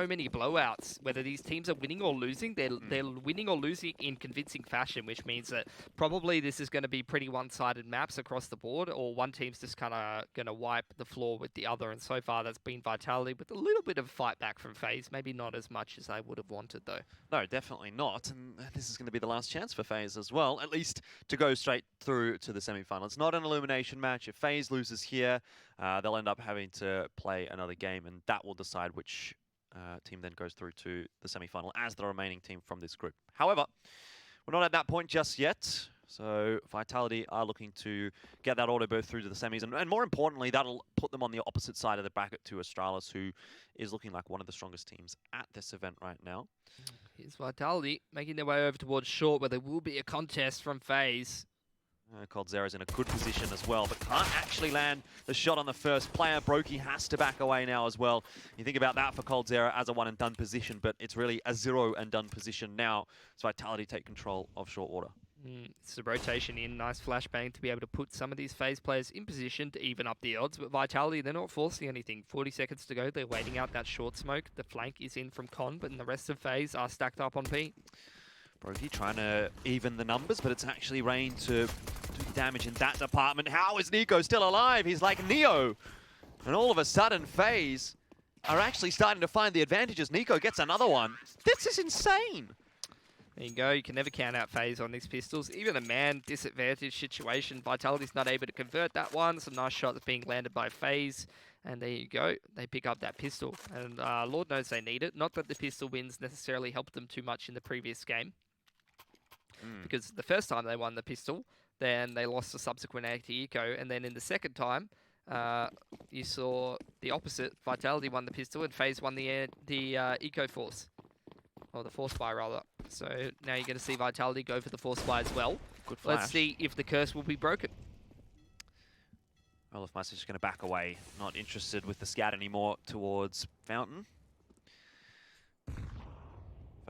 so many blowouts. Whether these teams are winning or losing, they're winning or losing in convincing fashion, which means that probably this is going to be pretty one-sided maps across the board, or one team's just kind of going to wipe the floor with the other. And so far, that's been Vitality with a little bit of fight back from Faze. Maybe not as much as they would have wanted, though. No, definitely not. And this is going to be the last chance for Faze as well, at least to go straight through to the semi-final. It's not an elimination match. If Faze loses here, they'll end up having to play another game, and that will decide which team then goes through to the semi-final as the remaining team from this group. However, we're not at that point just yet. So Vitality are looking to get that auto berth through to the semis, and more importantly, that'll put them on the opposite side of the bracket to Astralis, who is looking like one of the strongest teams at this event right now. Here's Vitality making their way over towards short, where there will be a contest from Faze. Coldzera's in a good position as well, but can't actually land the shot on the first player. Broky has to back away now as well. You think about that for coldzera as a one-and-done position, but it's really a zero-and-done position now. So Vitality take control of short water. It's a rotation in, nice flashbang to be able to put some of these Faze players in position to even up the odds. But Vitality, they're not forcing anything. 40 seconds to go, they're waiting out that short smoke. The flank is in from Con, but the rest of Faze are stacked up on P. Broky trying to even the numbers, but it's actually Rain to do damage in that department. How is NiKo still alive? He's like Neo. And all of a sudden, Faze are actually starting to find the advantages. NiKo gets another one. This is insane. There you go. You can never count out Faze on these pistols. Even a man disadvantage situation, Vitality's not able to convert that one. Some nice shots being landed by Faze. And there you go. They pick up that pistol. And Lord knows they need it. Not that the pistol wins necessarily helped them too much in the previous game. Because the first time they won the pistol, then they lost the subsequent A to Eco. And then in the second time, you saw the opposite. Vitality won the pistol and Faze won the Eco Force. Or the Force Buy, rather. So now you're going to see Vitality go for the Force Buy as well. Good flash. Let's see if the curse will be broken. Olofmeister's just going to back away. Not interested with the scout anymore towards Fountain.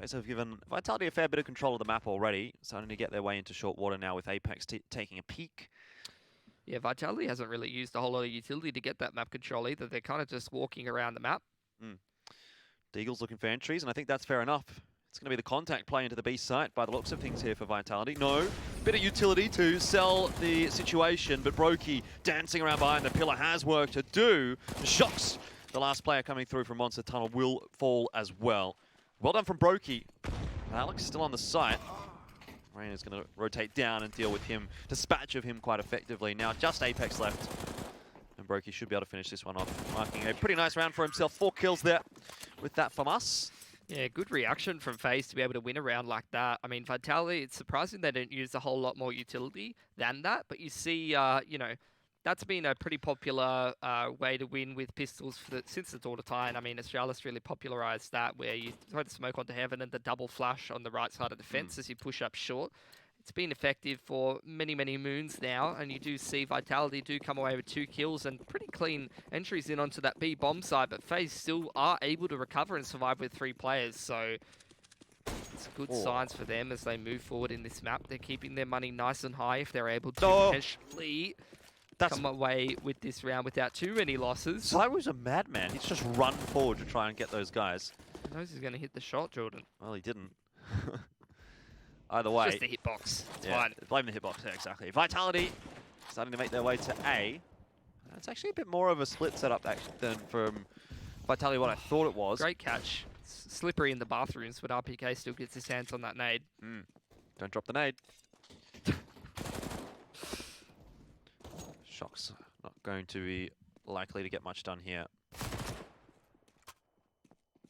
Faze have given Vitality a fair bit of control of the map already. Starting to get their way into short water now with Apex taking a peek. Yeah, Vitality hasn't really used a whole lot of utility to get that map control either. They're kind of just walking around the map. Deagle's looking for entries, and I think that's fair enough. It's going to be the contact play into the B site by the looks of things here for Vitality. No, bit of utility to sell the situation, but Broky dancing around behind the pillar has work to do. Shox, the last player coming through from Monster Tunnel, will fall as well. Well done from Broky. ALEX still on the site. Rain is going to rotate down and deal with him. Dispatch of him quite effectively. Now just Apex left. And Broky should be able to finish this one off. Marking a pretty nice round for himself. 4 kills there with that from us. Yeah, good reaction from Faze to be able to win a round like that. I mean, Vitality, it's surprising they don't use a whole lot more utility than that. But you see, you know, that's been a pretty popular way to win with pistols since the dawn of time. I mean, Astralis really popularized that, where you throw the smoke onto heaven and the double flash on the right side of the fence as you push up short. It's been effective for many, many moons now, and you do see Vitality do come away with 2 kills and pretty clean entries in onto that B bomb side, but Faze still are able to recover and survive with 3 players, so it's good signs for them as they move forward in this map. They're keeping their money nice and high if they're able to potentially come away with this round without too many losses. ZywOo's a madman. He's just run forward to try and get those guys. He knows he's going to hit the shot, Jordan. Well, he didn't. Either way. Just the hitbox. It's fine. Blame the hitbox, yeah, exactly. Vitality starting to make their way to A. It's actually a bit more of a split setup than from Vitality what I thought it was. Great catch. It's slippery in the bathrooms, but RPK still gets his hands on that nade. Don't drop the nade. Shox not going to be likely to get much done here.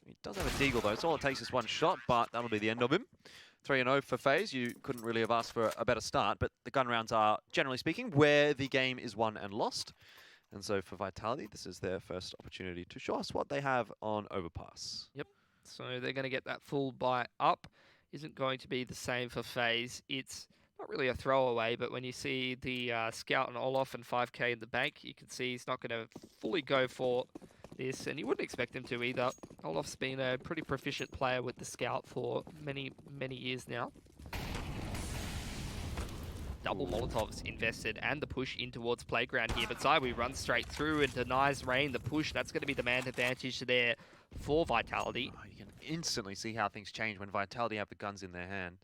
He does have a deagle though, so all it takes is one shot, but that'll be the end of him. 3-0 for Faze. You couldn't really have asked for a better start, but the gun rounds are, generally speaking, where the game is won and lost. And so for Vitality, this is their first opportunity to show us what they have on Overpass. Yep. So they're going to get that full buy up. Isn't going to be the same for Faze. It's not really a throwaway, but when you see the Scout and Olof and 5k in the bank, you can see he's not going to fully go for this, and you wouldn't expect him to either. Olof's been a pretty proficient player with the Scout for many, many years now. Double Molotovs invested and the push in towards Playground here, but ZywOo runs straight through and denies Rain the push. That's going to be the man advantage there for Vitality. Oh, you can instantly see how things change when Vitality have the guns in their hand.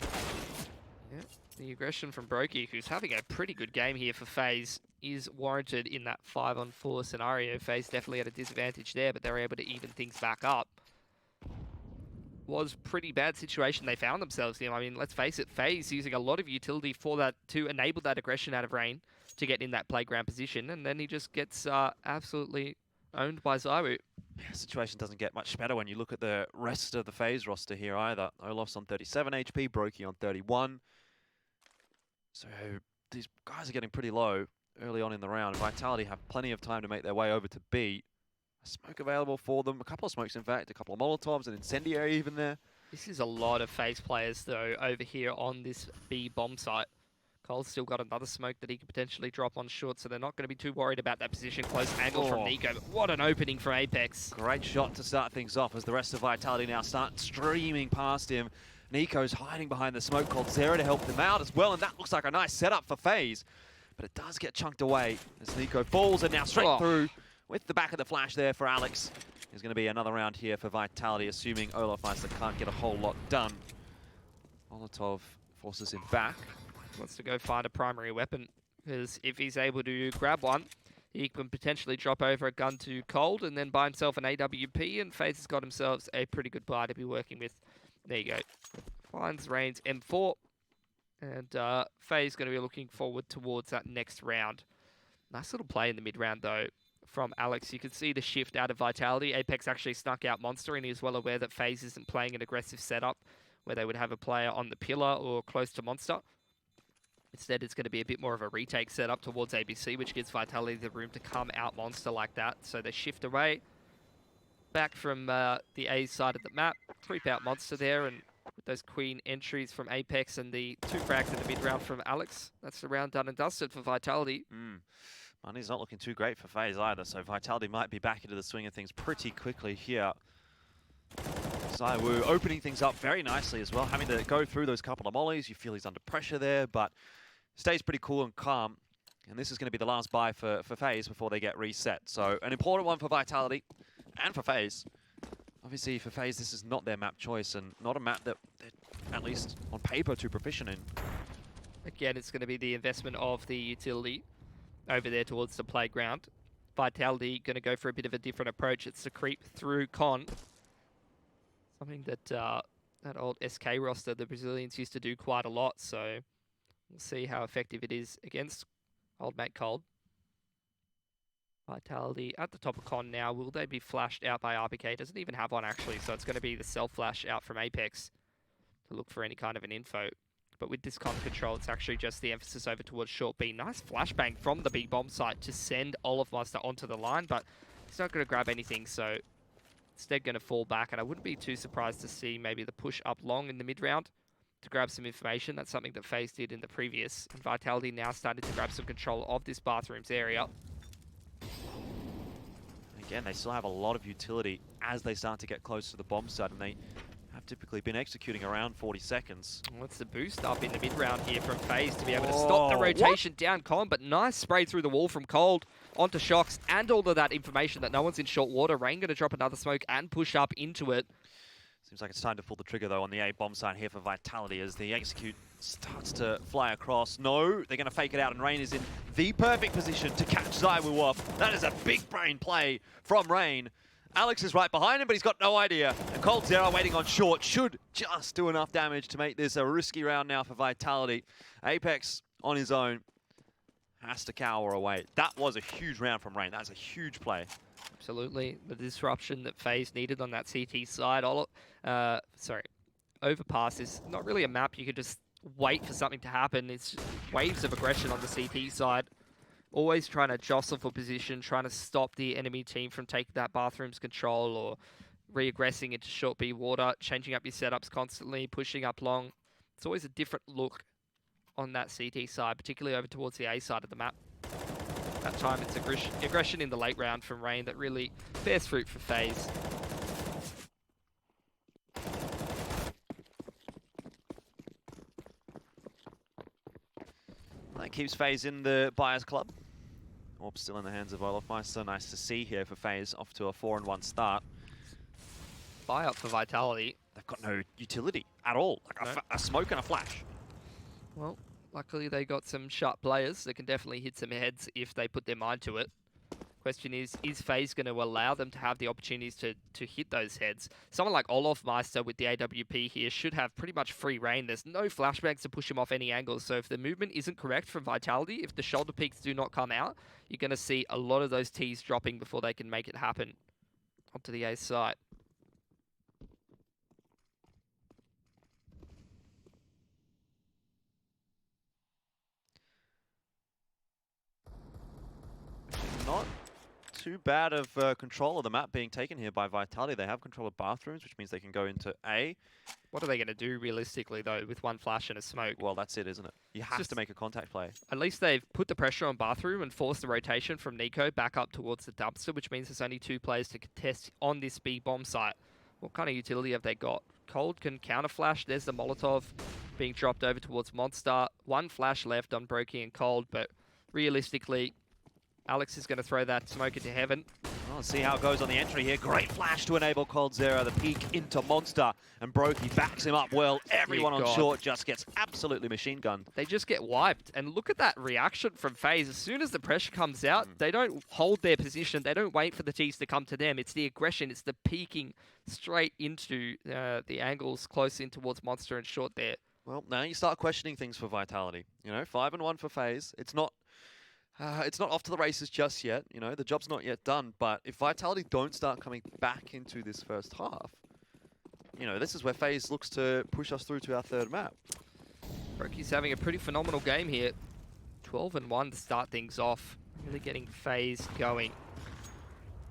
Yeah, the aggression from broky, who's having a pretty good game here for Faze, is warranted in that 5-on-4 scenario. Faze definitely at a disadvantage there, but they're able to even things back up. Was pretty bad situation they found themselves in. I mean, let's face it, Faze using a lot of utility for that to enable that aggression out of Rain to get in that playground position, and then he just gets absolutely owned by ZywOo. Yeah, situation doesn't get much better when you look at the rest of the Faze roster here either. Olof's on 37 HP, broky on 31. So these guys are getting pretty low early on in the round. Vitality have plenty of time to make their way over to B. A smoke available for them, a couple of smokes in fact, a couple of Molotovs, an incendiary even there. This is a lot of Faze players though over here on this B bomb site. Cole's still got another smoke that he could potentially drop on short, so they're not going to be too worried about that position. Close angle from NiKo, but what an opening from Apex. Great shot to start things off as the rest of Vitality now start streaming past him. NiKo's hiding behind the smoke, coldzera to help them out as well, and that looks like a nice setup for Faze. But it does get chunked away as NiKo falls, and now straight through with the back of the flash there for ALEX. There's going to be another round here for Vitality, assuming olofmeister can't get a whole lot done. Molotov forces him back. Wants to go find a primary weapon, because if he's able to grab one, he can potentially drop over a gun to Cold and then buy himself an AWP, and Faze has got himself a pretty good buy to be working with. There you go. Finds Rain's M4, and Faze going to be looking forward towards that next round. Nice little play in the mid-round, though, from ALEX. You can see the shift out of Vitality. Apex actually snuck out Monster, and he's well aware that Faze isn't playing an aggressive setup where they would have a player on the pillar or close to Monster. Instead, it's going to be a bit more of a retake setup towards ABC, which gives Vitality the room to come out Monster like that. So they shift away, back from the A side of the map, creep out Monster there, and with those Queen entries from Apex and the 2 frags in the mid-round from ALEX, that's the round done and dusted for Vitality. Money's not looking too great for Faze either, so Vitality might be back into the swing of things pretty quickly here. ZywOo opening things up very nicely as well, having to go through those couple of mollies. You feel he's under pressure there, but stays pretty cool and calm. And this is going to be the last buy for Faze before they get reset. So an important one for Vitality and for Faze. Obviously for Faze, this is not their map choice and not a map that they're, at least on paper, too proficient in. Again, it's going to be the investment of the utility over there towards the playground. Vitality going to go for a bit of a different approach. It's to creep through Con. Something that that old SK roster, the Brazilians used to do quite a lot. So we'll see how effective it is against old mate Cold. Vitality at the top of Con now. Will they be flashed out by RPK? Doesn't even have one actually, so it's going to be the self-flash out from Apex to look for any kind of an info. But with this Con control, it's actually just the emphasis over towards short B. Nice flashbang from the B bomb site to send olofmeister onto the line, but he's not going to grab anything, so instead going to fall back. And I wouldn't be too surprised to see maybe the push up long in the mid-round to grab some information. That's something that Faze did in the previous. And Vitality now started to grab some control of this bathrooms area. Again, they still have a lot of utility as they start to get close to the bomb site, and they have typically been executing around 40 seconds. What's the boost up in the mid-round here from Faze to be able to stop the rotation down Con, but nice spray through the wall from Cold onto shox, and all of that information that no one's in short water. Rain going to drop another smoke and push up into it. Seems like it's time to pull the trigger though on the A bomb site here for Vitality as the execute starts to fly across. No, they're going to fake it out, and Rain is in the perfect position to catch ZywOo off. That is a big brain play from Rain. ALEX is right behind him, but he's got no idea. And coldzera waiting on short should just do enough damage to make this a risky round now for Vitality. Apex on his own has to cower away. That was a huge round from Rain. That's a huge play. Absolutely. The disruption that Faze needed on that CT side. Overpass is not really a map you could just wait for something to happen. It's waves of aggression on the CT side. Always trying to jostle for position, trying to stop the enemy team from taking that bathroom's control or re-aggressing into short B water, changing up your setups constantly, pushing up long. It's always a different look on that CT side, particularly over towards the A side of the map. That time it's aggression in the late round from Rain that really bears fruit for Faze. That keeps Faze in the Buyers Club. Orb still in the hands of olofmeister. Nice to see here for Faze, off to a 4-1 start. buy up for Vitality. They've got no utility at all. Like a smoke and a flash. Well, luckily they got some sharp players that can definitely hit some heads if they put their mind to it. Question is Faze going to allow them to have the opportunities to hit those heads? Someone like olofmeister with the AWP here should have pretty much free reign. There's no flashbangs to push him off any angles, so if the movement isn't correct from Vitality, if the shoulder peaks do not come out, you're going to see a lot of those Ts dropping before they can make it happen. Onto the A site. Not too bad of control of the map being taken here by Vitality. They have control of bathrooms, which means they can go into A. What are they going to do realistically, though, with one flash and a smoke? Well, that's it, isn't it? You have to make a contact play. At least they've put the pressure on bathroom and forced the rotation from NiKo back up towards the dumpster, which means there's only 2 players to contest on this B bomb site. What kind of utility have they got? Cold can counter flash. There's the Molotov being dropped over towards Monster. 1 flash left on Broky and Cold, but realistically, ALEX is going to throw that smoke into heaven. Oh, see how it goes on the entry here. Great flash to enable coldzera. The peek into Monster, and Broky backs him up well. Everyone on short just gets absolutely machine gunned. They just get wiped. And look at that reaction from Faze. As soon as the pressure comes out, they don't hold their position. They don't wait for the Ts to come to them. It's the aggression. It's the peeking straight into the angles close in towards Monster and short there. Well, now you start questioning things for Vitality. You know, 5-1 for Faze. It's not off to the races just yet. You know, the job's not yet done. But if Vitality don't start coming back into this first half, you know, this is where Faze looks to push us through to our 3rd map. Broky's having a pretty phenomenal game here. 12-1 to start things off. Really getting Faze going.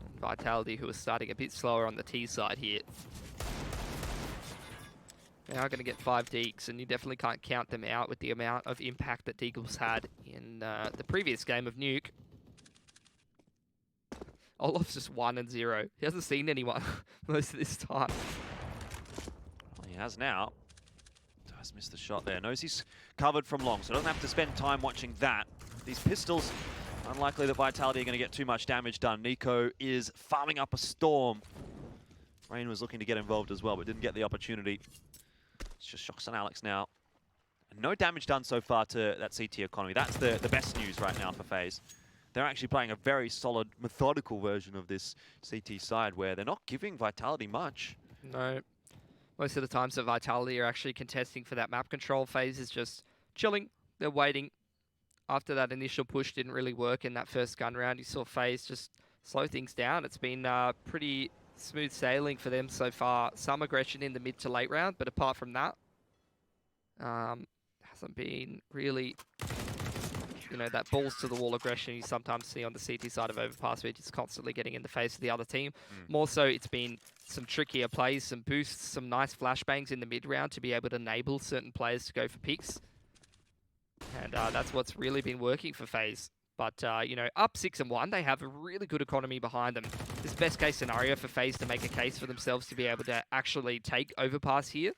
And Vitality, who is starting a bit slower on the T side here. They are going to get 5 deeks, and you definitely can't count them out with the amount of impact that Deagle's had in the previous game of Nuke. Olof's just 1-0. He hasn't seen anyone most of this time. Well, he has now. Does miss the shot there. Knows he's covered from long, so doesn't have to spend time watching that. These pistols, unlikely that Vitality are going to get too much damage done. NiKo is farming up a storm. Rain was looking to get involved as well, but didn't get the opportunity. It's just shox on ALEX now. And no damage done so far to that CT economy. That's the best news right now for Faze. They're actually playing a very solid, methodical version of this CT side where they're not giving Vitality much. No. Most of the times that Vitality are actually contesting for that map control, Faze is just chilling. They're waiting. After that initial push didn't really work in that first gun round, you saw Faze just slow things down. It's been pretty smooth sailing for them so far. Some aggression in the mid to late round, but apart from that, hasn't been really, you know, that balls to the wall aggression you sometimes see on the CT side of Overpass, where you're just constantly getting in the face of the other team. More so, it's been some trickier plays, some boosts, some nice flashbangs in the mid round to be able to enable certain players to go for picks. And that's what's really been working for Faze. But, you know, up 6-1, they have a really good economy behind them. This is best case scenario for Faze to make a case for themselves to be able to actually take Overpass here,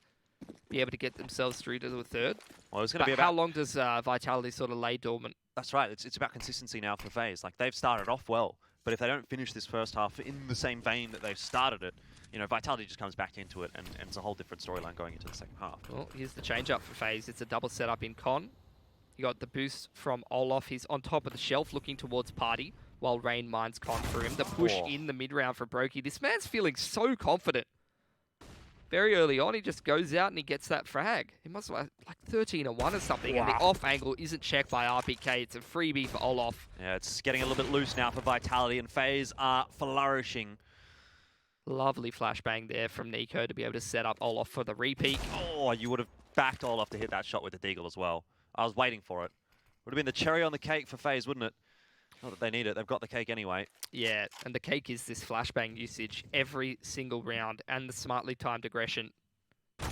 be able to get themselves through to the 3rd. Well, it's going to be about how long does Vitality sort of lay dormant? That's right. It's about consistency now for Faze. Like, they've started off well, but if they don't finish this first half in the same vein that they've started it, you know, Vitality just comes back into it, and it's a whole different storyline going into the second half. Well, here's the change-up for Faze. It's a double setup in Con. You got the boost from Olof. He's on top of the shelf looking towards Party while Rain mines Con for him. The push in the mid-round for Broky. This man's feeling so confident. Very early on, he just goes out and he gets that frag. He must have like 13-1 or something. Wow. And the off angle isn't checked by RPK. It's a freebie for Olof. Yeah, it's getting a little bit loose now for Vitality, and Faze are flourishing. Lovely flashbang there from NiKo to be able to set up Olof for the repeat. Oh, you would have backed Olof to hit that shot with the Deagle as well. I was waiting for it. Would have been the cherry on the cake for Faze, wouldn't it? Not that they need it. They've got the cake anyway. Yeah, and the cake is this flashbang usage every single round and the smartly timed aggression. There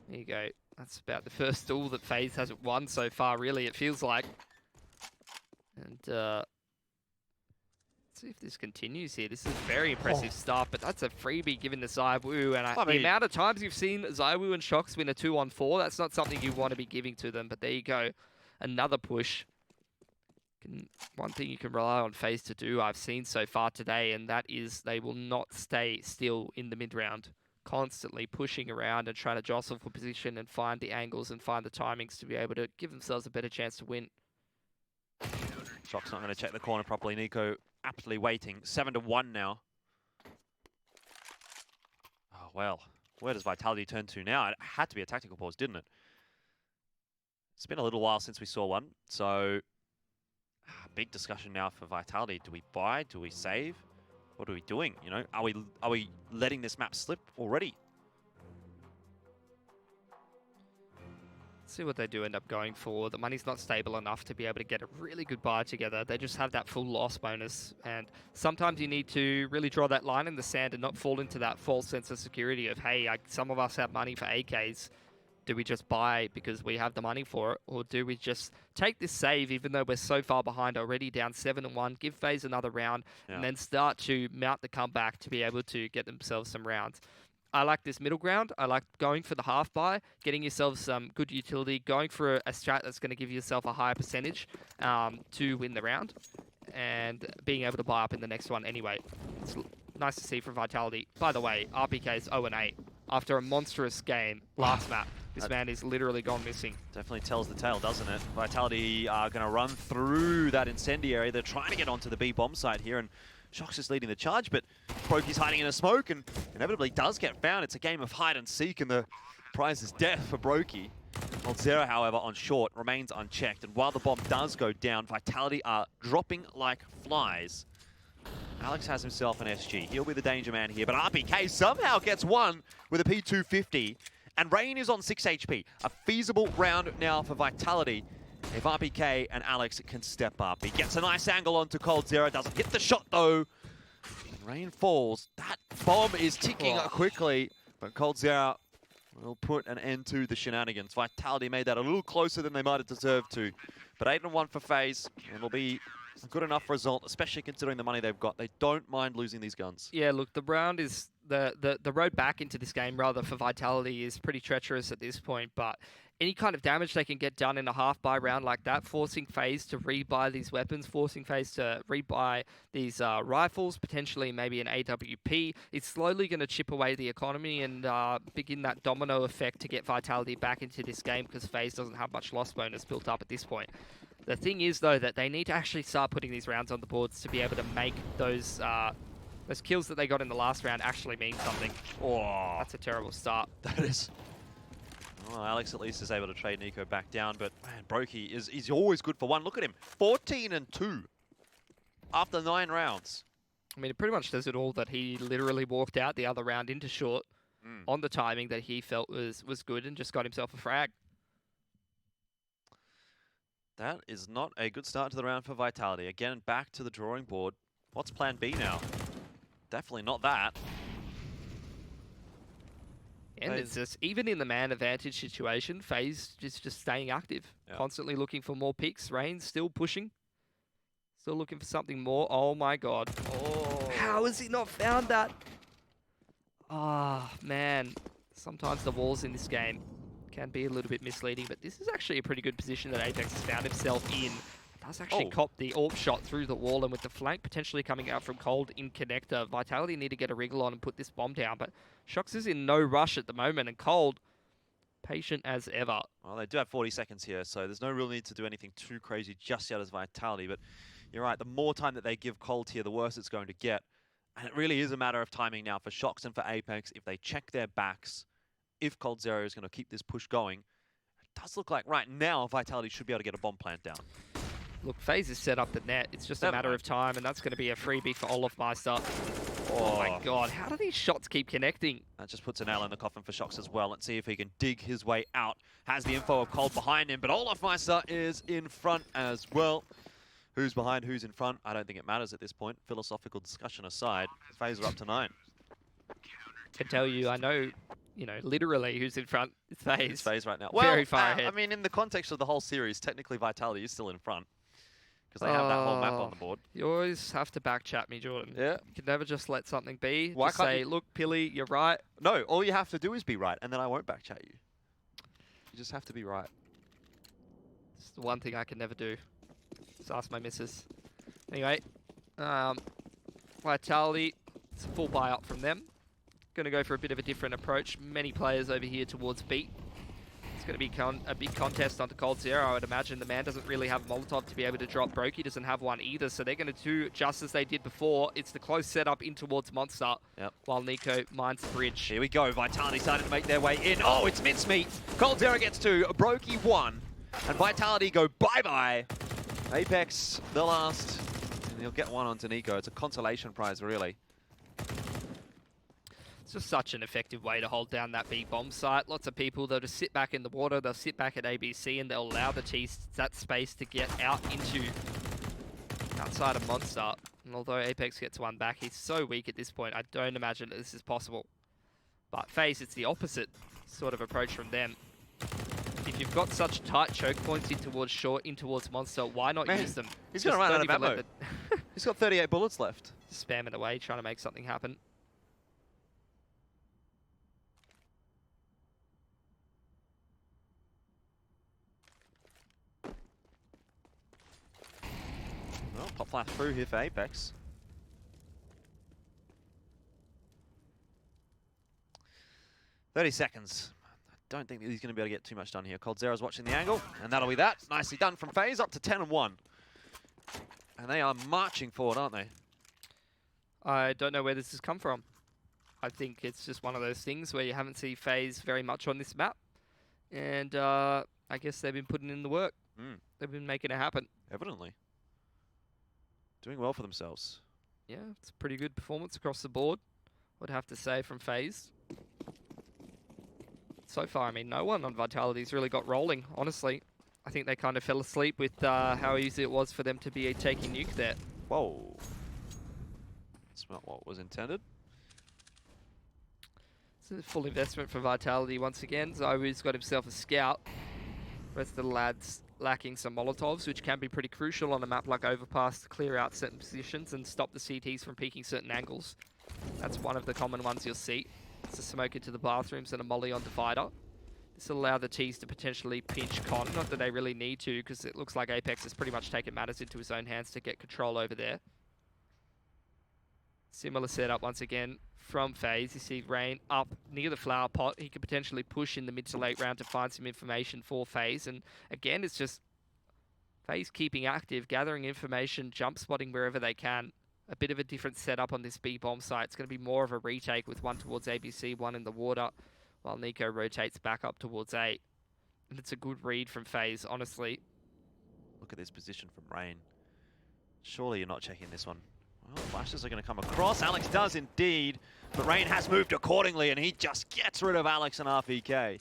you go. That's about the first duel that Faze hasn't won so far, really, it feels like. And let's see if this continues here. This is very impressive stuff, but that's a freebie given to ZywOo. And the amount of times you've seen ZywOo and shox win a 2-on-4, that's not something you want to be giving to them. But there you go. Another push. One thing you can rely on Faze to do, I've seen so far today, and that is they will not stay still in the mid-round. Constantly pushing around and trying to jostle for position and find the angles and find the timings to be able to give themselves a better chance to win. shox not going to check the corner properly. NiKo aptly waiting. 7-1 now. Oh, well. Where does Vitality turn to now? It had to be a tactical pause, didn't it? It's been a little while since we saw one. So, big discussion now for Vitality. Do we buy? Do we save? What are we doing? You know, are we letting this map slip already? See what they do end up going for. The money's not stable enough to be able to get a really good buy together. They just have that full loss bonus. And sometimes you need to really draw that line in the sand and not fall into that false sense of security of, hey, some of us have money for AKs. Do we just buy because we have the money for it? Or do we just take this save, even though we're so far behind already, down 7-1, give Faze another round, and then start to mount the comeback to be able to get themselves some rounds? I like this middle ground. I like going for the half buy, getting yourself some good utility, going for a strat that's going to give yourself a higher percentage to win the round, and being able to buy up in the next one anyway. It's nice to see from Vitality. By the way, RPK's 0-8 after a monstrous game last map. This man is literally gone missing. Definitely tells the tale, doesn't it? Vitality are going to run through that incendiary. They're trying to get onto the B bomb site here, and shox is leading the charge, but broky's hiding in a smoke and inevitably does get found. It's a game of hide and seek, and the prize is death for broky. coldzera, however, on short, remains unchecked, and while the bomb does go down, Vitality are dropping like flies. ALEX has himself an SG. He'll be the danger man here, but RPK somehow gets one with a P250. And Rain is on 6 HP. A feasible round now for Vitality. If RPK and ALEX can step up. He gets a nice angle onto coldzera. Doesn't hit the shot though. And Rain falls. That bomb is ticking quickly. But coldzera will put an end to the shenanigans. Vitality made that a little closer than they might have deserved to. But 8-1 for Faze. And it'll be a good enough result, especially considering the money they've got. They don't mind losing these guns. Yeah, look, the round is... The road back into this game, rather, for Vitality is pretty treacherous at this point, but any kind of damage they can get done in a half-buy round like that, forcing Faze to rebuy these weapons, forcing Faze to rebuy these rifles, potentially maybe an AWP, it's slowly going to chip away the economy and begin that domino effect to get Vitality back into this game, because Faze doesn't have much loss bonus built up at this point. The thing is, though, that they need to actually start putting these rounds on the boards to be able to make those kills that they got in the last round actually mean something. Oh, that's a terrible start. That is. Well, ALEX at least is able to trade NiKo back down, but man, broky is always good for one. Look at him, 14-2 after 9 rounds. I mean, it pretty much does it all that he literally walked out the other round into short on the timing that he felt was good and just got himself a frag. That is not a good start to the round for Vitality. Again, back to the drawing board. What's plan B now? Definitely not that. And it's just, even in the man advantage situation, Faze just staying active, constantly looking for more picks. Rain's still pushing, still looking for something more. Oh my god. Oh. How has he not found that? Ah, man. Sometimes the walls in this game can be a little bit misleading, but this is actually a pretty good position that Apex has found himself in. Does actually cop the AWP shot through the wall, and with the flank potentially coming out from cold in connector, Vitality need to get a wriggle on and put this bomb down, but shox is in no rush at the moment, and cold, patient as ever. Well, they do have 40 seconds here, so there's no real need to do anything too crazy just yet as Vitality, but you're right, the more time that they give cold here, the worse it's going to get. And it really is a matter of timing now for shox and for Apex. If they check their backs, if coldzera is going to keep this push going, it does look like right now Vitality should be able to get a bomb plant down. Look, Faze has set up the net. It's just a matter of time, and that's going to be a freebie for olofmeister. Oh my god, how do these shots keep connecting? That just puts a nail in the coffin for shox as well. Let's see if he can dig his way out. Has the info of cold behind him, but olofmeister is in front as well. Who's behind, who's in front? I don't think it matters at this point. Philosophical discussion aside, Faze are up to 9. I can tell you, I know, literally who's in front. It's Faze. It's Faze right now. Very far ahead. I mean, in the context of the whole series, technically Vitality is still in front. Because they have that whole map on the board. You always have to back chat me, Jordan. Yeah. You can never just let something be. Why just can't say, you... look, Pilly, you're right. No, all you have to do is be right, and then I won't back chat you. You just have to be right. It's the one thing I can never do. Just ask my missus. Anyway, Vitality, it's a full buy up from them. Going to go for a bit of a different approach. Many players over here towards B. It's going to be a big contest onto coldzera. I would imagine the man doesn't really have Molotov to be able to drop. Broky doesn't have one either, so they're going to do just as they did before. It's the close setup in towards Monster, while NiKo mines the bridge. Here we go. Vitality starting to make their way in. Oh, it's mincemeat. coldzera gets 2, Broky 1, and Vitality go bye-bye. Apex, the last, and he'll get 1 onto NiKo. It's a consolation prize, really. It's just such an effective way to hold down that big bomb site. Lots of people, they'll just sit back in the water, they'll sit back at ABC, and they'll allow the Chiefs that space to get out into outside of Monster. And although Apex gets 1 back, he's so weak at this point, I don't imagine that this is possible. But Faze, it's the opposite sort of approach from them. If you've got such tight choke points in towards Monster, why not use them? He's going to run out of ammo. He's got 38 bullets left. Spam it away, trying to make something happen. Well, pop flash through here for Apex. "30 seconds. I don't think that he's going to be able to get too much done here. coldzera's watching the angle, and that'll be that. Nicely done from Faze, up to 10-1. And they are marching forward, aren't they? I don't know where this has come from. I think it's just one of those things where you haven't seen Faze very much on this map. And I guess they've been putting in the work. They've been making it happen. Evidently. Doing well for themselves. Yeah, it's a pretty good performance across the board, would have to say, from Faze. So far, I mean, no one on Vitality's really got rolling, honestly. I think they kind of fell asleep with how easy it was for them to be taking nuke there. Whoa. That's not what was intended. It's a full investment for Vitality once again. ZywOo's got himself a scout. Rest of the lads lacking some Molotovs, which can be pretty crucial on a map like Overpass to clear out certain positions and stop the CTs from peeking certain angles. That's one of the common ones you'll see. It's a smoke into the bathrooms and a molly on Divider. This will allow the T's to potentially pinch Con. Not that they really need to, because it looks like Apex has pretty much taken matters into his own hands to get control over there. Similar setup once again from Faze. You see Rain up near the flower pot. He could potentially push in the mid to late round to find some information for Faze. And again, it's just Faze keeping active, gathering information, jump spotting wherever they can. A bit of a different setup on this B bomb site. It's going to be more of a retake with 1 towards ABC, 1 in the water, while NiKo rotates back up towards A. And it's a good read from Faze, honestly. Look at this position from Rain. Surely you're not checking this one. Well, flashes are going to come across. ALEX does indeed, but Rain has moved accordingly, and he just gets rid of ALEX and RPK.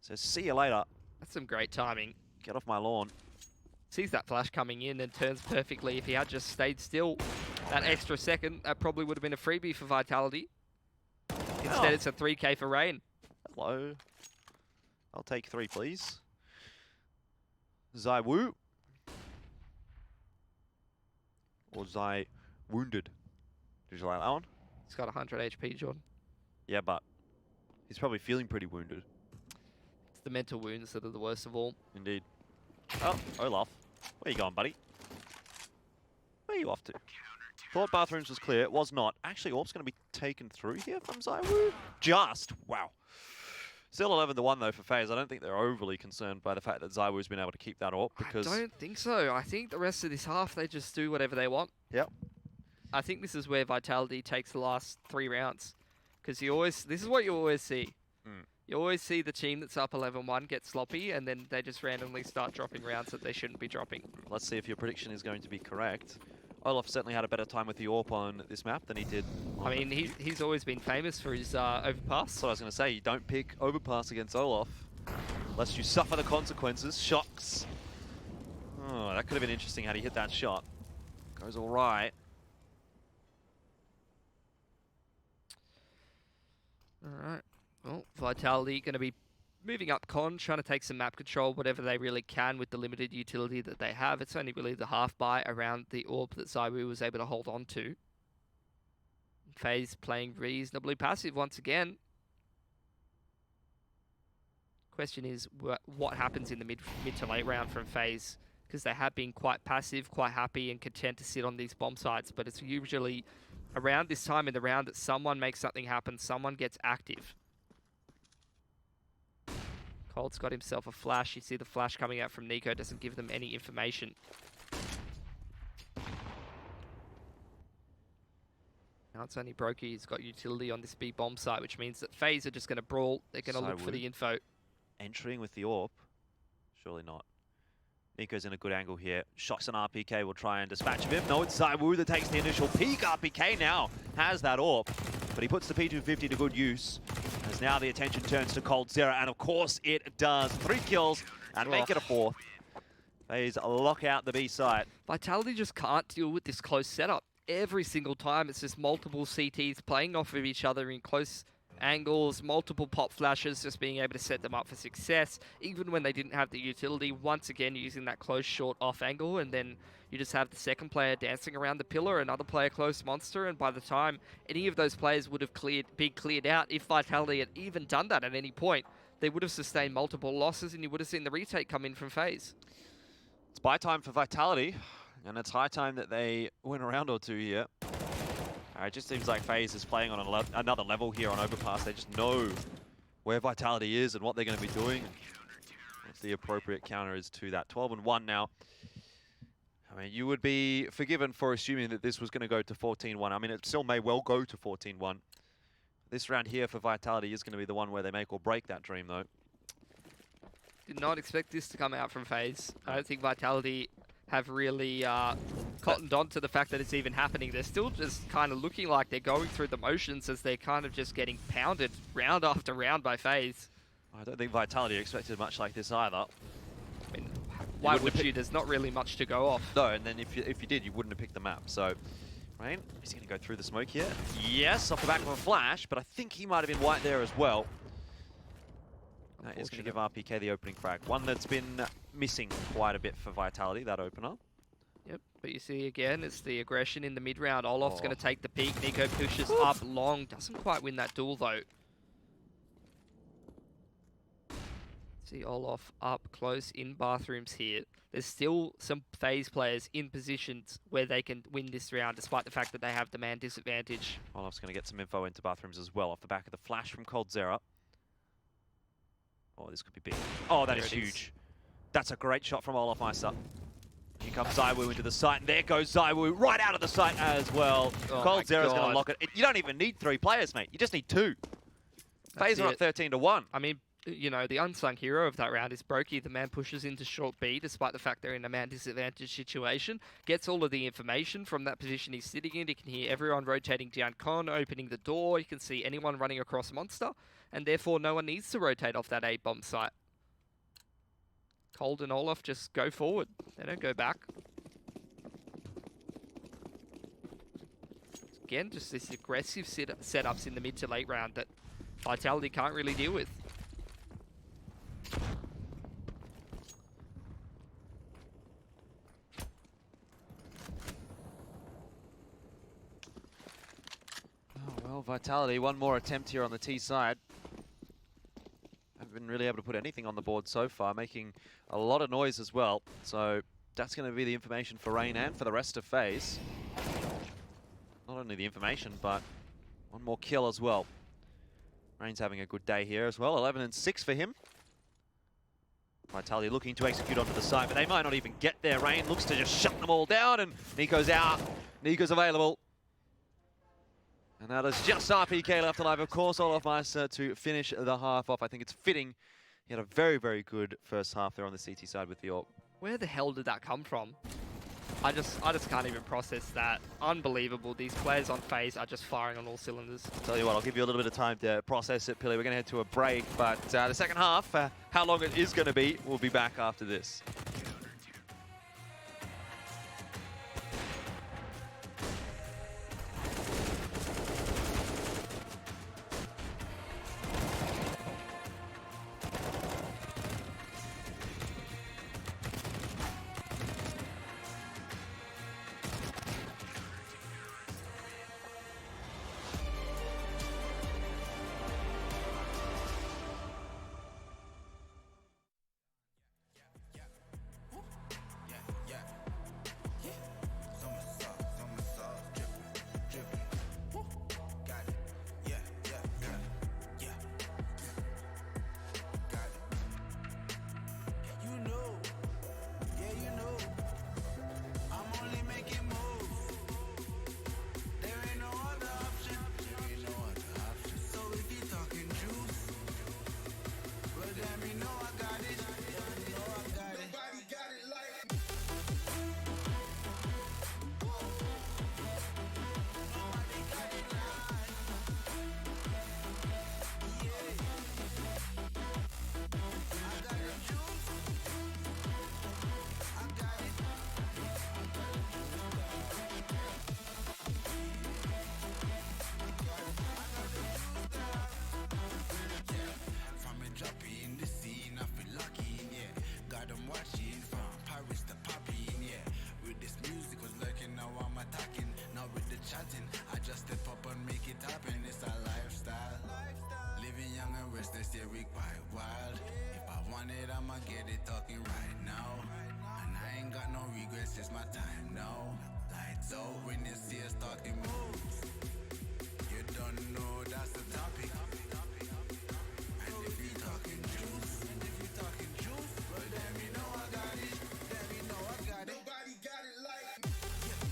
So see you later. That's some great timing. Get off my lawn. Sees that flash coming in and turns perfectly. If he had just stayed still that extra second, that probably would have been a freebie for Vitality. Instead, it's a 3K for Rain. Hello. I'll take 3, please. ZywOo. Or ZywOounded. Did you like that one? He's got 100 HP, Jordan. Yeah, but he's probably feeling pretty wounded. It's the mental wounds that are the worst of all. Indeed. Oh, Olaf. Where you going, buddy? Where are you off to? Thought bathrooms was clear. It was not. Actually, Orb's going to be taken through here from ZywOo. Just. Wow. Still 11-1 though for Faze. I don't think they're overly concerned by the fact that ZywOo's been able to keep that Orb because... I don't think so. I think the rest of this half, they just do whatever they want. Yep. I think this is where Vitality takes the last 3 rounds. Because this is what you always see. You always see the team that's up 11-1 get sloppy, and then they just randomly start dropping rounds that they shouldn't be dropping. Let's see if your prediction is going to be correct. Olaf certainly had a better time with the AWP on this map than he did on I mean, he's always been famous for his Overpass. So I was going to say, you don't pick Overpass against Olaf, lest you suffer the consequences. Shox. Oh, that could have been interesting had he hit that shot. Goes all right. All right. Well, Vitality going to be moving up Con, trying to take some map control, whatever they really can with the limited utility that they have. It's only really the half buy around the Orb that ZywOo was able to hold on to. Faze playing reasonably passive once again. Question is, what happens in the mid to late round from Faze? because they have been quite passive, quite happy and content to sit on these bomb sites, but it's usually around this time in the round that someone makes something happen, someone gets active. Cold's got himself a flash. You see the flash coming out from NiKo, doesn't give them any information. Now it's only broky. He's got utility on this B bomb site, which means that Faze are just going to brawl. They're going to look for the info. Entering with the AWP? Surely not. NiKo's in a good angle here. Shox and RPK will try and dispatch of him. No, it's ZywOo that takes the initial peek. RPK now has that AWP, but he puts the P250 to good use. As now the attention turns to coldzera, and of course it does. 3 kills and make it a 4th. Faze lock out the B site. Vitality just can't deal with this close setup. Every single time it's just multiple CTs playing off of each other in close angles, multiple pop flashes, just being able to set them up for success. Even when they didn't have the utility, once again using that close short off angle, and then you just have the second player dancing around the pillar, another player close monster, and by the time any of those players would have been cleared out, if Vitality had even done that at any point, they would have sustained multiple losses and you would have seen the retake come in from Faze. It's buy time for Vitality, and it's high time that they win a round or two here. It just seems like Faze is playing on another level here on Overpass. They just know where Vitality is and what they're going to be doing. What's the appropriate counter is to that. 12-1 now. I mean, you would be forgiven for assuming that this was going to go to 14-1. I mean, it still may well go to 14-1. This round here for Vitality is going to be the one where they make or break that dream, though. Did not expect this to come out from Faze. I don't think Vitality have really cottoned on to the fact that it's even happening. They're still just kind of looking like they're going through the motions as they're kind of just getting pounded round after round by Faze. I don't think Vitality expected much like this either. I mean, why would you? There's not really much to go off. No, and then if you did, you wouldn't have picked the map. So, Rain, is he going to go through the smoke here? Yes, off the back of a flash, but I think he might have been white there as well. That is going to give RPK the opening frag. One that's been missing quite a bit for Vitality, that opener. Yep, but you see again, it's the aggression in the mid-round. Olof's going to take the peak. NiKo pushes up long. Doesn't quite win that duel, though. See Olof up close in bathrooms here. There's still some Faze players in positions where they can win this round, despite the fact that they have the man disadvantage. Olof's going to get some info into bathrooms as well, off the back of the flash from coldzera. Oh, this could be big. Oh, that is huge. That's a great shot from olofmeister. Here comes ZywOo into the site, and there goes ZywOo right out of the site as well. coldzera's going to lock it. You don't even need 3 players, mate. You just need 2. Faze are up 13-1. I mean, you know, the unsung hero of that round is broky. The man pushes into short B, despite the fact they're in a man disadvantage situation. Gets all of the information from that position he's sitting in. He can hear everyone rotating down con, opening the door. You can see anyone running across monster. And therefore, no one needs to rotate off that A bomb site. Cold and Olof just go forward. They don't go back. Again, just this aggressive setups in the mid to late round that Vitality can't really deal with. Oh, well, Vitality, one more attempt here on the T side. Haven't been really able to put anything on the board so far, making a lot of noise as well. So that's going to be the information for Rain and for the rest of Faze. Not only the information, but one more kill as well. Rain's having a good day here as well. 11-6 for him. Vitality looking to execute onto the side, but they might not even get there. Rain looks to just shut them all down, and NiKo's out. NiKo's available. And now there's just RPK left alive. Of course, olofmeister to finish the half off. I think it's fitting. He had a very, very good first half there on the CT side with the AWP. Where the hell did that come from? I just can't even process that. Unbelievable. These players on Faze are just firing on all cylinders. Tell you what, I'll give you a little bit of time to process it, Pilly. We're going to head to a break, but the second half, how long it is going to be, we'll be back after this. and restless, yeah, we quite wild. If I want it, I'ma get it talking right now. And I ain't got no regrets, it's my time now. Lights out when you see us talking moves. You don't know that's the topic. And if you talking juice, well then you know I got it. Then you know I got it. Nobody got it like me. You know.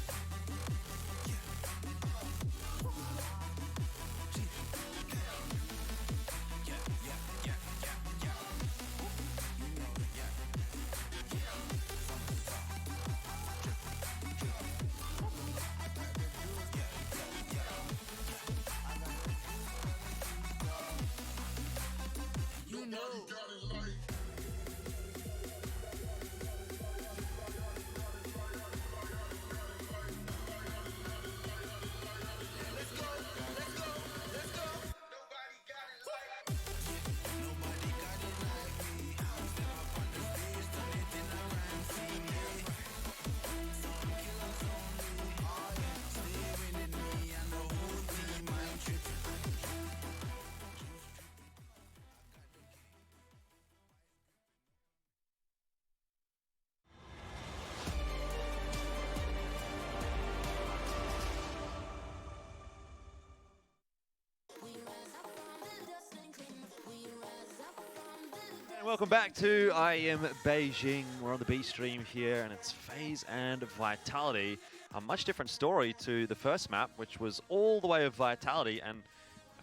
And welcome back to IEM Beijing. We're on the B stream here, and it's Faze and Vitality. A much different story to the first map, which was all the way of Vitality, and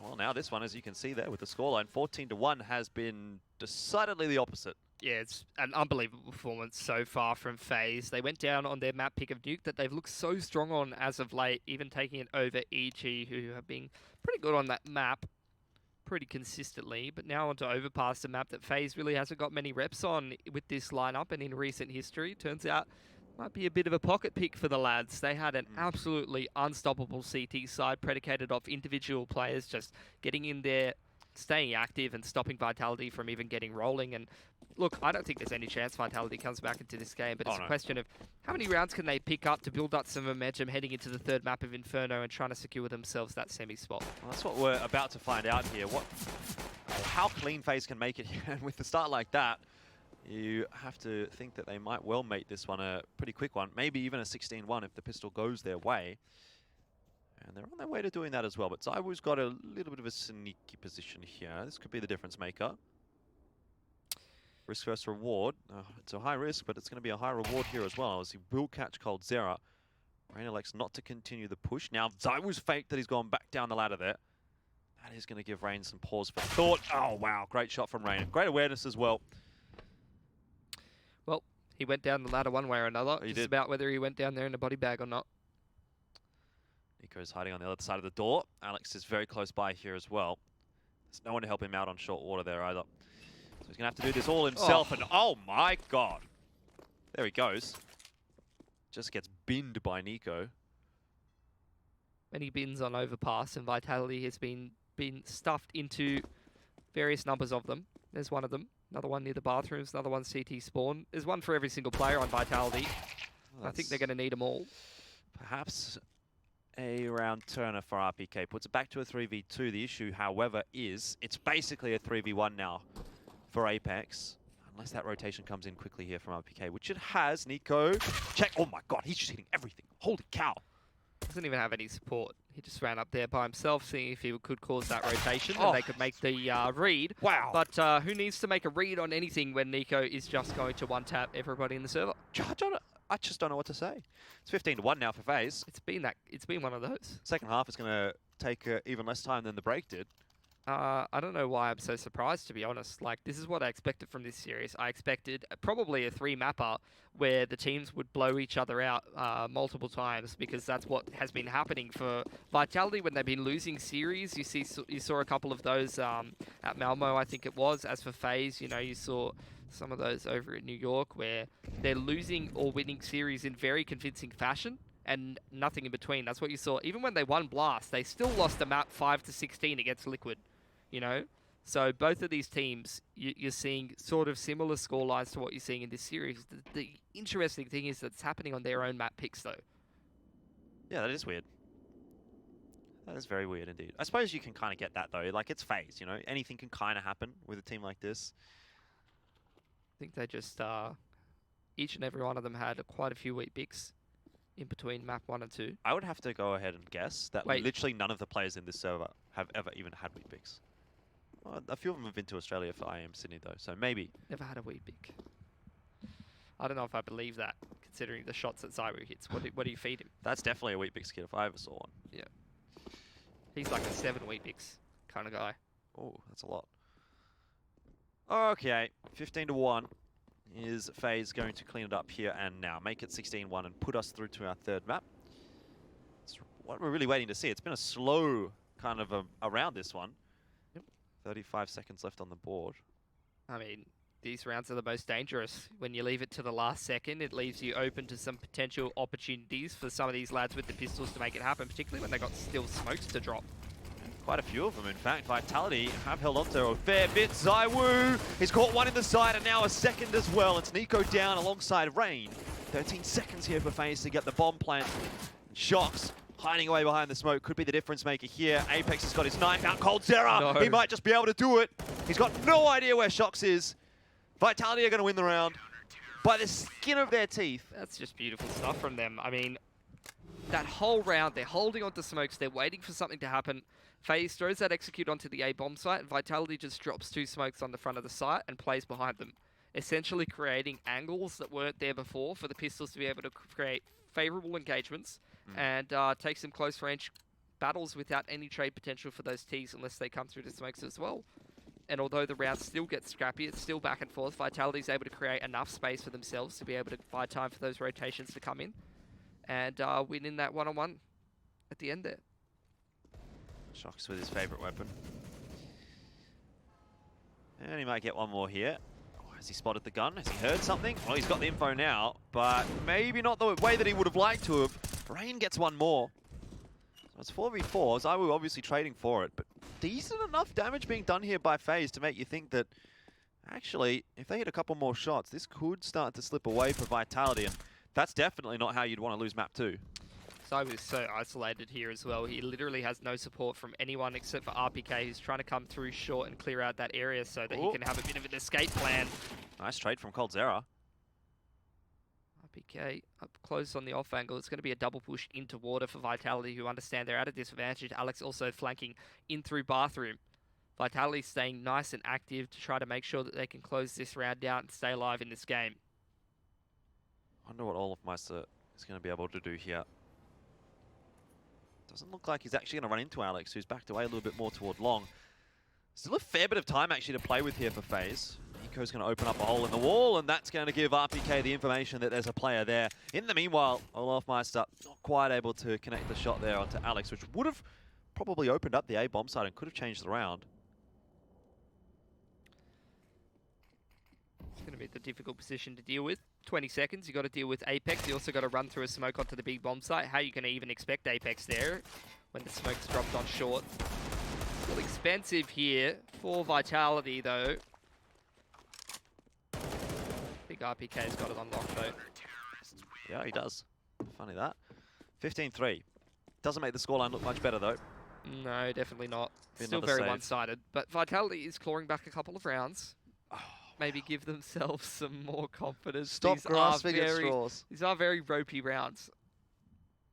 well, now this one, as you can see there with the scoreline, 14-1, has been decidedly the opposite. Yeah, it's an unbelievable performance so far from Faze. They went down on their map pick of Nuke that they've looked so strong on as of late, even taking it over EG, who have been pretty good on that map pretty consistently. But now onto Overpass, a map that Faze really hasn't got many reps on with this lineup, and in recent history, turns out might be a bit of a pocket pick for the lads. They had an absolutely unstoppable CT side predicated off individual players just getting in there, staying active and stopping Vitality from even getting rolling. And look, I don't think there's any chance Vitality comes back into this game, but it's a question of how many rounds can they pick up to build up some momentum heading into the third map of Inferno and trying to secure themselves that semi spot. Well, that's what we're about to find out here. How clean Faze can make it here. And with the start like that, you have to think that they might well make this one a pretty quick one, maybe even a 16-1 if the pistol goes their way. And they're on their way to doing that as well. But ZywOo's got a little bit of a sneaky position here. This could be the difference maker. Risk versus reward. It's a high risk, but it's going to be a high reward here as well, as he will catch coldzera. Rain elects not to continue the push. Now, ZywOo's faked that he's gone back down the ladder there. That is going to give Rain some pause for thought. Oh, wow. Great shot from Rain. Great awareness as well. Well, he went down the ladder one way or another. It's about whether he went down there in a body bag or not. NiKo's hiding on the other side of the door. Alex is very close by here as well. There's no one to help him out on short water there either. So he's going to have to do this all himself. And oh my god. There he goes. Just gets binned by NiKo. Many bins on Overpass, and Vitality has been stuffed into various numbers of them. There's one of them. Another one near the bathrooms. Another one CT spawn. There's one for every single player on Vitality. Well, I think they're going to need them all. Perhaps a round turner for RPK. Puts it back to a 3v2. The issue, however, is it's basically a 3v1 now for Apex. Unless that rotation comes in quickly here from RPK, which it has. NiKo, check. Oh my god, he's just hitting everything. Holy cow. Doesn't even have any support. He just ran up there by himself, seeing if he could cause that rotation, and they could make the read. Wow. But who needs to make a read on anything when NiKo is just going to one-tap everybody in the server? I just don't know what to say. It's 15-1 now for Faze. It's been one of those. Second half is going to take even less time than the break did. I don't know why I'm so surprised, to be honest. Like, this is what I expected from this series. I expected probably a 3-mapper where the teams would blow each other out multiple times, because that's what has been happening for Vitality when they've been losing series. You saw a couple of those at Malmo, I think it was. As for Faze, you know, you saw some of those over in New York where they're losing or winning series in very convincing fashion, and nothing in between. That's what you saw. Even when they won Blast, they still lost the map 5-16 against Liquid, you know? So both of these teams, you're seeing sort of similar scorelines to what you're seeing in this series. The interesting thing is that it's happening on their own map picks, though. Yeah, that is weird. That is very weird indeed. I suppose you can kind of get that though. Like, it's Faze, you know? Anything can kind of happen with a team like this. I think they just, each and every one of them had quite a few weak picks in between map 1 and 2. I would have to go ahead and guess that Wait. literally none of the players in this server have ever even had weak picks. Well, a few of them have been to Australia for IEM Sydney though, so maybe. Never had a weak pick. I don't know if I believe that, considering the shots that ZywOo hits. What do you feed him? That's definitely a weak pick skid if I ever saw one. Yeah. He's like a 7 weak picks kind of guy. Oh, that's a lot. Okay, 15-1. Is Faze going to clean it up here and now? Make it 16-1 and put us through to our third map. It's what we're really waiting to see. It's been a slow kind of around this one. Yep. 35 seconds left on the board. I mean, these rounds are the most dangerous. When you leave it to the last second, it leaves you open to some potential opportunities for some of these lads with the pistols to make it happen, particularly when they got still smokes to drop. Quite a few of them, in fact. Vitality have held on to a fair bit. ZywOo, he's caught one in the side and now a second as well. It's NiKo down alongside Rain. 13 seconds here for Faze to get the bomb plant. shox hiding away behind the smoke could be the difference maker here. Apex has got his knife out. coldzera, No. he might just be able to do it. He's got no idea where shox is. Vitality are going to win the round by the skin of their teeth. That's just beautiful stuff from them. I mean, that whole round, they're holding onto smokes, they're waiting for something to happen. Faze throws that execute onto the A bomb site, and Vitality just drops 2 smokes on the front of the site and plays behind them, essentially creating angles that weren't there before for the pistols to be able to create favorable engagements and take some close range battles without any trade potential for those Ts unless they come through the smokes as well. And although the round still gets scrappy, it's still back and forth. Vitality's able to create enough space for themselves to be able to buy time for those rotations to come in and win in that one-on-one at the end there. shox with his favorite weapon. And he might get one more here. Oh, has he spotted the gun? Has he heard something? Well, he's got the info now, but maybe not the way that he would have liked to have. Rain gets one more. So it's 4v4. ZywOo obviously trading for it, but decent enough damage being done here by Faze to make you think that actually, if they hit a couple more shots, this could start to slip away for Vitality, and that's definitely not how you'd want to lose map 2. ZywOo is so isolated here as well. He literally has no support from anyone except for RPK, who's trying to come through short and clear out that area so that he can have a bit of an escape plan. Nice trade from coldzera. RPK up close on the off angle. It's going to be a double push into water for Vitality, who understand they're at a disadvantage. ALEX also flanking in through bathroom. Vitality staying nice and active to try to make sure that they can close this round out and stay alive in this game. Wonder what olofmeister is going to be able to do here. Doesn't look like he's actually going to run into ALEX, who's backed away a little bit more toward long. Still a fair bit of time actually to play with here for Faze. NiKo's going to open up a hole in the wall, and that's going to give RPK the information that there's a player there. In the meanwhile, olofmeister not quite able to connect the shot there onto ALEX, which would have probably opened up the A bomb side and could have changed the round. It's going to be the difficult position to deal with. 20 seconds, you got to deal with Apex. You also got to run through a smoke onto the big bomb site. How are you going to even expect Apex there when the smoke's dropped on short? A little expensive here for Vitality, though. I think RPK's got it on lock, though. Yeah, he does. Funny that. 15-3. Doesn't make the scoreline look much better, though. No, definitely not. Be Still another very save. one-sided. But Vitality is clawing back a couple of rounds. Maybe give themselves some more confidence. Stop These grasping are at very, straws. These are very ropey rounds.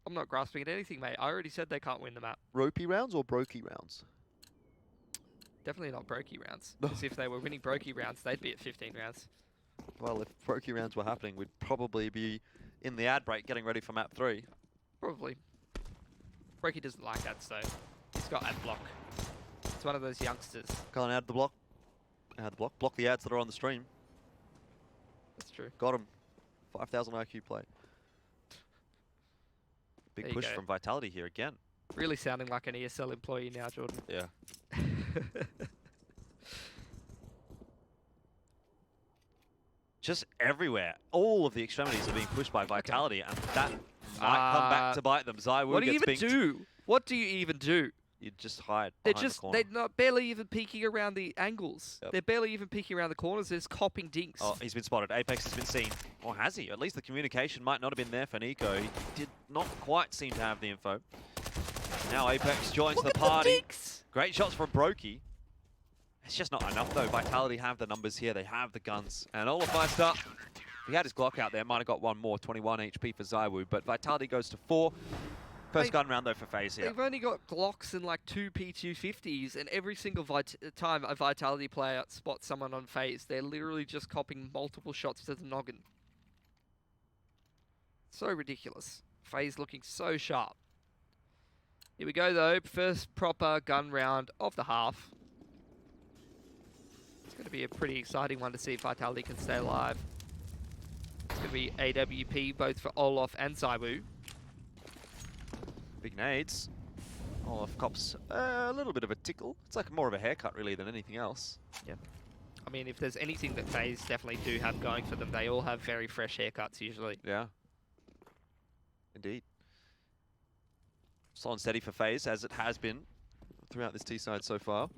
I'm not grasping at anything, mate. I already said they can't win the map. Ropey rounds or brokey rounds? Definitely not brokey rounds. Because if they were winning brokey rounds, they'd be at 15 rounds. Well, if brokey rounds were happening, we'd probably be in the ad break getting ready for map 3. Probably. Brokey doesn't like that, so he's got ad block. It's one of those youngsters. Can't add the block. Add the block. Block the ads that are on the stream. That's true. Got him. 5,000 IQ play. Big There you push go. from Vitality here again. Really sounding like an ESL employee now, Jordan. Yeah. Just everywhere. All of the extremities are being pushed by Vitality, and that might come back to bite them. ZywOo What do you gets even binked. do? What do you even do? You just hide They're behind just, the corner. they're not barely even peeking around the angles. Yep. They're barely even peeking around the corners. They're just copping dinks. Oh, he's been spotted. Apex has been seen. Or has he? At least the communication might not have been there for NiKo. He did not quite seem to have the info. Now Apex joins the party. Great shots from broky. It's just not enough though. Vitality have the numbers here. They have the guns. And olofmeister, if he had his Glock out there, might have got one more. 21 HP for ZywOo. But Vitality goes to 4. First gun round though for Faze here. They've only got Glocks and like 2 P250s, and every single time a Vitality player spots someone on Faze, they're literally just copying multiple shots to the noggin. So ridiculous. Faze looking so sharp. Here we go though, first proper gun round of the half. It's going to be a pretty exciting one to see if Vitality can stay alive. It's going to be AWP both for Olof and ZywOo. Big nades. Olof cops a little bit of a tickle. It's like more of a haircut really than anything else. Yeah. I mean, if there's anything that Faze definitely do have going for them, they all have very fresh haircuts usually. Yeah. Indeed. Slow and steady for Faze, as it has been throughout this T-side so far.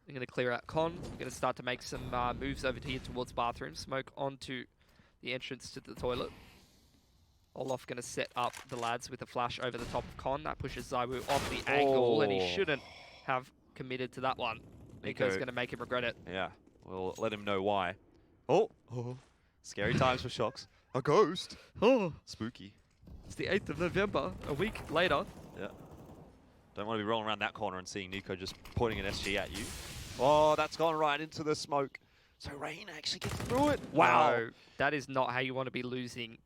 They're going to clear out Con. They're going to start to make some moves over here towards bathroom. Smoke onto the entrance to the toilet. Olof going to set up the lads with a flash over the top of Con. That pushes ZywOo off the angle, and he shouldn't have committed to that one. NiKo's going to make him regret it. Yeah, we'll let him know why. Oh, scary times for shox. A ghost. Oh, spooky. It's the 8th of November, a week later. Yeah. Don't want to be rolling around that corner and seeing NiKo just pointing an SG at you. Oh, that's gone right into the smoke. So Rain actually gets through it. Wow. No, that is not how you want to be losing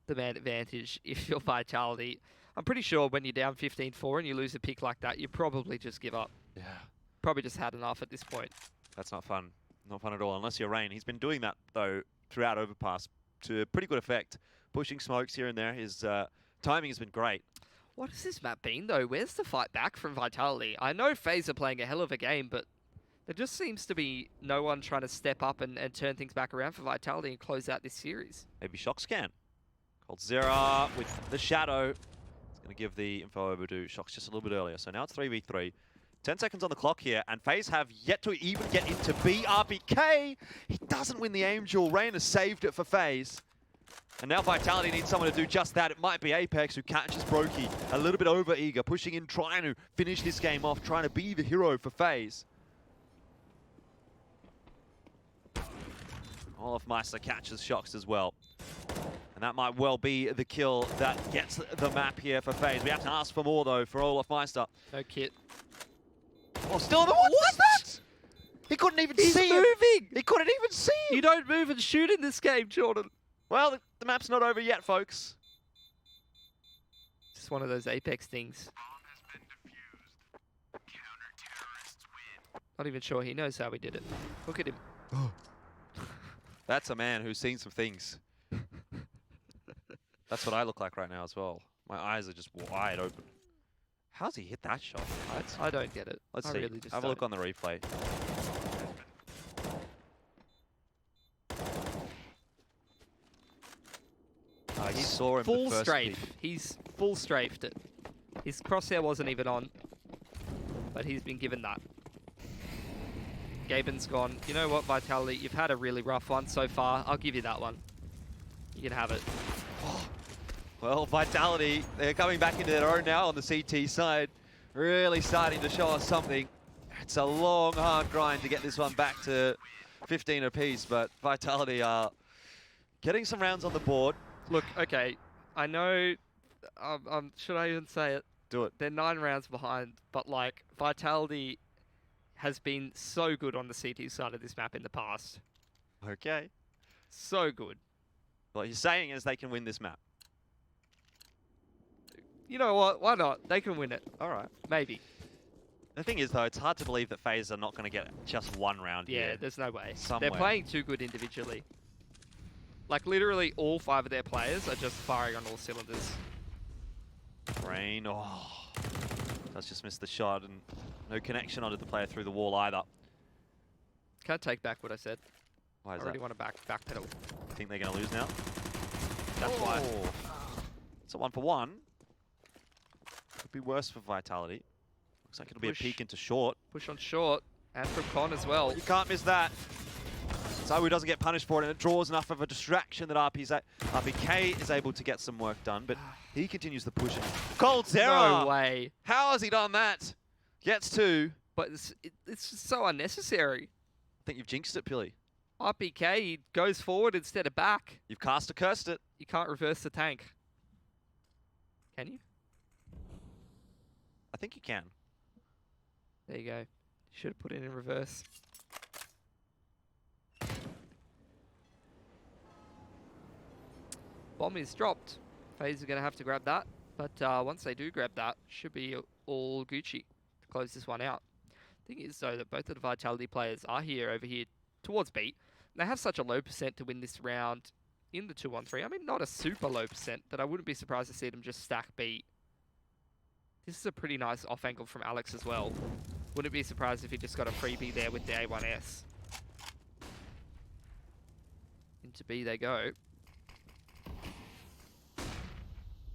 the man advantage if you're Vitality. I'm pretty sure when you're down 15-4 and you lose a pick like that, you probably just give up. Yeah. Probably just had enough at this point. That's not fun. Not fun at all, unless you're Rain. He's been doing that, though, throughout Overpass to pretty good effect. Pushing smokes here and there. His timing has been great. What has this map been, though? Where's the fight back from Vitality? I know Faze are playing a hell of a game, but there just seems to be no one trying to step up and turn things back around for Vitality and close out this series. Maybe shox can. coldzera with the shadow. It's going to give the info over to shox just a little bit earlier. So now it's 3v3. 10 seconds on the clock here, and Faze have yet to even get into BRBK. He doesn't win the aim duel. Rain has saved it for Faze. And now Vitality needs someone to do just that. It might be Apex who catches broky. A little bit over eager, pushing in, trying to finish this game off, trying to be the hero for Faze. olofmeister catches shox as well. And that might well be the kill that gets the map here for Faze. We have to ask for more, though, for olofmeister. No kit. Oh, still the one. What's that? He couldn't even see him. Moving. He couldn't even see him. You don't move and shoot in this game, Jordan. Well, the map's not over yet, folks. Just one of those Apex things. Not even sure he knows how we did it. Look at him. That's a man who's seen some things. That's what I look like right now as well. My eyes are just wide open. How's he hit that shot? I don't get it. Let's I see. Really just Have a look on the replay. He saw him full the first strafe. peek. He's full strafed it. His crosshair wasn't even on, but he's been given that. Gaben's gone, you know what, Vitality, you've had a really rough one so far. I'll give you that one. You can have it. Well, Vitality, they're coming back into their own now on the CT side. Really starting to show us something. It's a long, hard grind to get this one back to 15 apiece, but Vitality are getting some rounds on the board. Look, okay, I know, should I even say it? Do it. They're 9 rounds behind, but like, Vitality has been so good on the CT side of this map in the past. Okay. So good. What you're saying is they can win this map. You know what? Why not? They can win it. All right. Maybe. The thing is, though, it's hard to believe that FaZe are not going to get just one round Yeah, here. there's no way. Somewhere. They're playing too good individually. Like, literally all 5 of their players are just firing on all cylinders. Rain, does just miss the shot, and no connection onto the player through the wall either. Can't take back what I said. Why I is already that? want to backpedal. I think they're going to lose now. That's why. It's a 1-for-1. Could be worse for Vitality. Looks like it'll be a peek into short. Push on short, and from Con as well. You can't miss that. ZywOo doesn't get punished for it, and it draws enough of a distraction that RPK is able to get some work done, but he continues the push. coldzera! No way. How has he done that? Gets 2. But it's just so unnecessary. I think you've jinxed it, Pilly. RPK goes forward instead of back. You've cast a cursed it. You can't reverse the tank. Can you? I think you can. There you go. Should have put it in reverse. Bomb is dropped. Faze are going to have to grab that. But once they do grab that, should be all Gucci to close this one out. Thing is, though, that both of the Vitality players are over here towards B. They have such a low percent to win this round in the 2-1-3. I mean, not a super low percent, but I wouldn't be surprised to see them just stack B. This is a pretty nice off angle from ALEX as well. Wouldn't be surprised if he just got a freebie there with the A1S. Into B they go.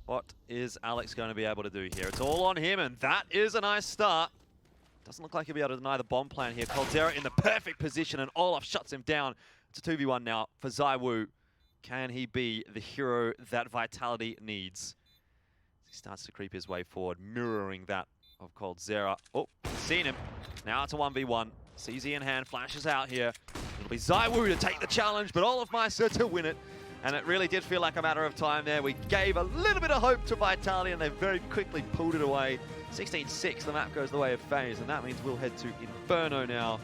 What is ALEX going to be able to do here? It's all on him, and that is a nice start. Doesn't look like he'll be able to deny the bomb plan here. coldzera in the perfect position, and Olaf shuts him down. It's a 2v1 now for ZywOo. Can he be the hero that Vitality needs? He starts to creep his way forward, mirroring that of coldzera. Oh, seen him. Now it's a 1v1. CZ in hand, flashes out here. It'll be ZywOo to take the challenge, but olofmeister to win it. And it really did feel like a matter of time there. We gave a little bit of hope to Vitality, and they very quickly pulled it away. 16-6, the map goes the way of Faze, and that means we'll head to Inferno now.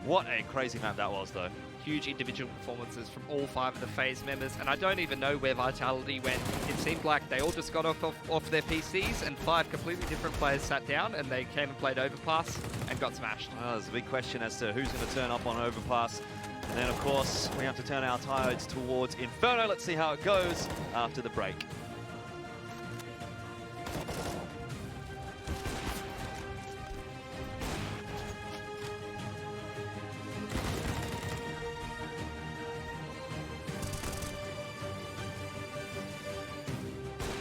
What a crazy map that was, though. Huge individual performances from all 5 of the Faze members, and I don't even know where Vitality went. It seemed like they all just got off their PCs, and 5 completely different players sat down, and they came and played Overpass and got smashed. Well, there's a big question as to who's going to turn up on Overpass. And then, of course, we have to turn our tides towards Inferno. Let's see how it goes after the break.